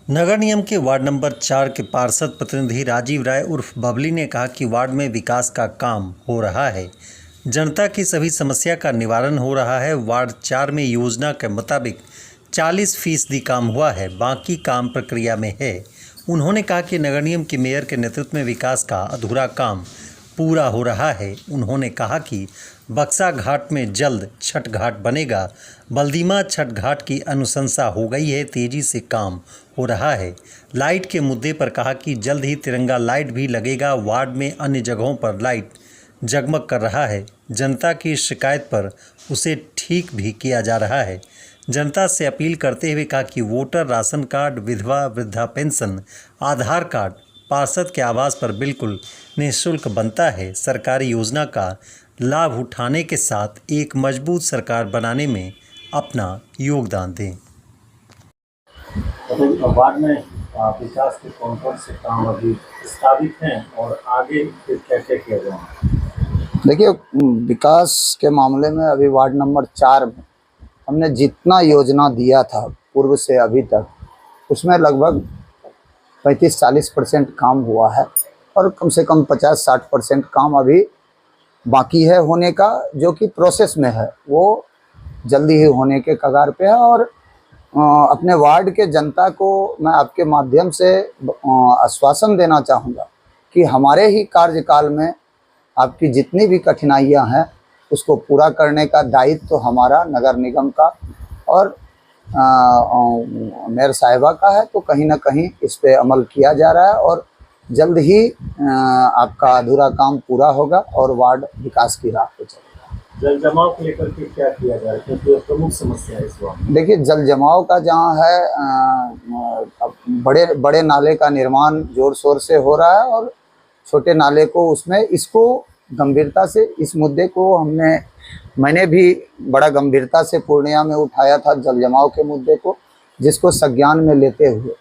नगर निगम के ward number 4 के पार्षद प्रतिनिधि राजीव राय उर्फ बबली ने कहा कि वार्ड में विकास का काम हो रहा है। जनता की सभी समस्या का निवारण हो रहा है। वार्ड 4 में योजना के मुताबिक 40% काम हुआ है, बाकी काम प्रक्रिया में है। उन्होंने कहा कि नगर निगम के मेयर के नेतृत्व में विकास का अधूरा काम पूरा हो रहा है। उन्होंने कहा कि बक्सा घाट में जल्द छठ घाट बनेगा। बल्दिमा छठ घाट की अनुशंसा हो गई है, तेजी से काम हो रहा है। लाइट के मुद्दे पर कहा कि जल्द ही तिरंगा लाइट भी लगेगा। वार्ड में अन्य जगहों पर लाइट जगमग कर रहा है। जनता की शिकायत पर उसे ठीक भी किया जा रहा है। जनता से अपील करते हुए कहा कि वोटर राशन कार्ड, विधवा वृद्धा पेंशन, आधार कार्ड पार्षद के आवास पर बिल्कुल निःशुल्क बनता है। सरकारी योजना का लाभ उठाने के साथ एक मजबूत सरकार बनाने में अपना योगदान दें। तो वार्ड में विकास के कौन से काम अभी प्रस्तावित हैं और आगे फिर क्या क्या किया जाएगा? देखिए, विकास के मामले में अभी वार्ड नंबर 4 में हमने जितना योजना दिया था पूर्व से अभी तक, उसमें लगभग 35-40% काम हुआ है और कम से कम 50-60% काम अभी बाकी है होने का, जो कि प्रोसेस में है। वो जल्दी ही होने के कगार पे है। और अपने वार्ड के जनता को मैं आपके माध्यम से आश्वासन देना चाहूँगा कि हमारे ही कार्यकाल में आपकी जितनी भी कठिनाइयां हैं उसको पूरा करने का दायित्व तो हमारा नगर निगम का और मेयर साहिबा का है। तो कहीं ना कहीं इस पे अमल किया जा रहा है और जल्द ही आपका अधूरा काम पूरा होगा और वार्ड विकास की राह पे चलेगा। जल जमाव को लेकर के क्या किया जा रहा है, क्योंकि प्रमुख समस्या है इस वक्त? देखिए, जल जमाव का जहाँ है, बड़े नाले का निर्माण जोर शोर से हो रहा है और छोटे नाले को उसमें इसको गंभीरता से, इस मुद्दे को मैंने भी बड़ा गंभीरता से पूर्णिया में उठाया था, जल जमाव के मुद्दे को, जिसको संज्ञान में लेते हुए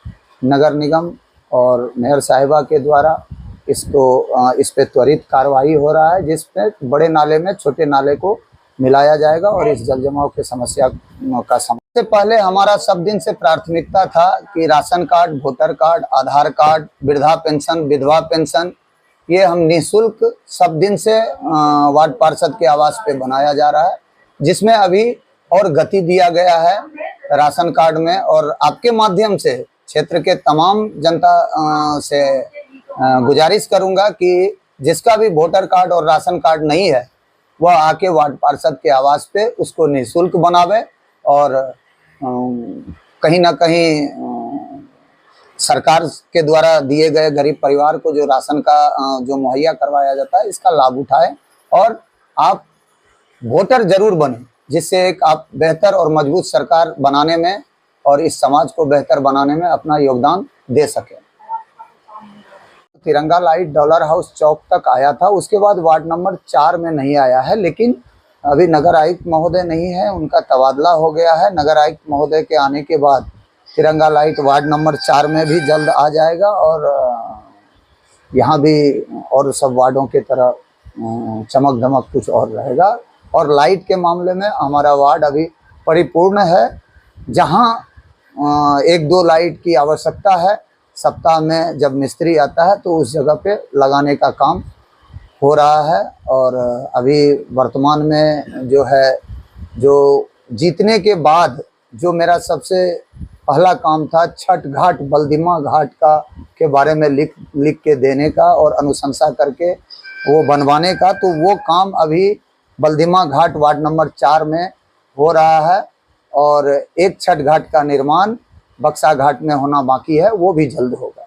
नगर निगम और मेयर साहिबा के द्वारा इस पे त्वरित कार्रवाई हो रहा है, जिसमें बड़े नाले में छोटे नाले को मिलाया जाएगा और इस जल जमाव के समस्या का सबसे पहले हमारा सब दिन से प्राथमिकता था कि राशन कार्ड, वोटर कार्ड, आधार कार्ड, वृद्धा पेंशन, विधवा पेंशन, ये हम निःशुल्क सब दिन से वार्ड पार्षद के आवास पे बनाया जा रहा है, जिसमें अभी और गति दिया गया है राशन कार्ड में। और आपके माध्यम से क्षेत्र के तमाम जनता से गुजारिश करूंगा कि जिसका भी वोटर कार्ड और राशन कार्ड नहीं है वह आके वार्ड पार्षद के आवास पे उसको निःशुल्क बनावे और कहीं ना कहीं सरकार के द्वारा दिए गए गरीब परिवार को जो राशन का जो मुहैया करवाया जाता है, इसका लाभ उठाएं और आप वोटर जरूर बने, जिससे एक आप बेहतर और मजबूत सरकार बनाने में और इस समाज को बेहतर बनाने में अपना योगदान दे सकें। तिरंगा लाइट डॉलर हाउस चौक तक आया था, उसके बाद वार्ड नंबर 4 में नहीं आया है, लेकिन अभी नगर आयुक्त महोदय नहीं है, उनका तबादला हो गया है। नगर आयुक्त महोदय के आने के बाद तिरंगा लाइट वार्ड नंबर 4 में भी जल्द आ जाएगा और यहाँ भी और सब वार्डों के तरह चमक धमक कुछ और रहेगा। और लाइट के मामले में हमारा वार्ड अभी परिपूर्ण है। जहाँ 1-2 लाइट की आवश्यकता है, सप्ताह में जब मिस्त्री आता है तो उस जगह पे लगाने का काम हो रहा है। और अभी वर्तमान में जो है, जो जीतने के बाद जो मेरा सबसे पहला काम था छठ घाट, बल्दिमा घाट के बारे में लिख के देने का और अनुशंसा करके वो बनवाने का, तो वो काम अभी बल्दिमा घाट वार्ड नंबर 4 में हो रहा है। और एक छठ घाट का निर्माण बक्सा घाट में होना बाकी है, वो भी जल्द होगा।